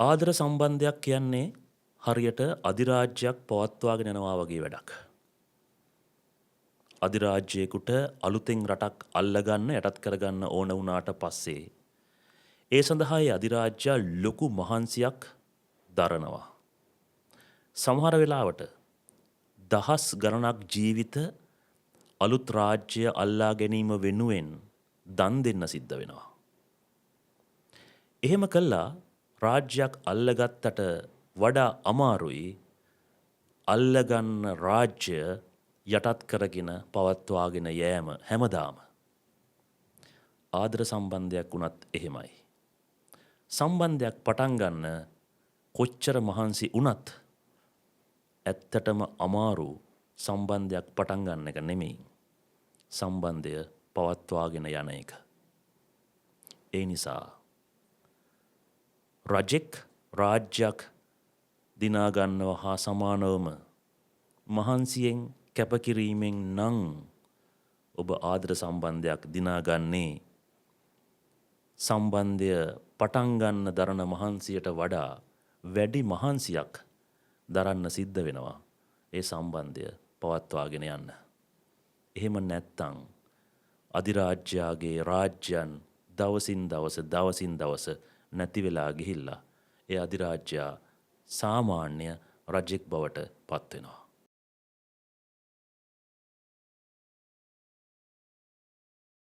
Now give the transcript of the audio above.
ආදර සම්බන්ධයක් කියන්නේ හරියට අධිරාජ්‍යයක් පවත්වාගෙන යනවා වගේ වැඩක්. අධිරාජ්‍යයකට අලුතෙන් රටක් අල්ලගන්න යටත් කරගන්න ඕන වුණාට පස්සේ ඒ සඳහා ඒ අධිරාජ්‍යයා ලොකු මහන්සියක් දරනවා. සමහර වෙලාවට දහස් ගණනක් ජීවිත අලුත් රාජ්‍ය අල්ලා ගැනීම වෙනුවෙන් දන් දෙන්න සිද්ධ වෙනවා. එහෙම කළා රාජ්‍යයක් අල්ලගත්තට වඩා අමාරුයි අල්ලගන්න රාජ්‍ය යටත් කරගෙන පවත්වාගෙන යෑම හැමදාම. ආදර සම්බන්ධයක් වුණත් එහෙමයි. සම්බන්ධයක් පටන් ගන්න කොච්චර මහන්සි වුණත් ඇත්තටම අමාරු සම්බන්ධයක් පටන් ගන්න එක නෙමෙයි. සම්බන්ධය පවත්වාගෙන යන එක. ඒ නිසා රජෙක් රාජ්‍යයක් දිනා ගන්නව හා සමානවම මහන්සියෙන් කැපකිරීමෙන් නම් ඔබ ආදර සම්බන්ධයක් දිනාගන්නේ සම්බන්ධය පටන් ගන්න දරන මහන්සියට වඩා වැඩි මහන්සියක් දරන්න සිද්ධ වෙනවා ඒ සම්බන්ධය පවත්වාගෙන යන්න. එහෙම නැත්තම් අධිරාජ්‍යයාගේ රාජ්‍යයන් දවසින් දවස නැති වෙලා ගිහිල්ලා ඒ අධිරාජ්‍යයා සාමාන්‍ය රජෙක් බවට පත් වෙනවා.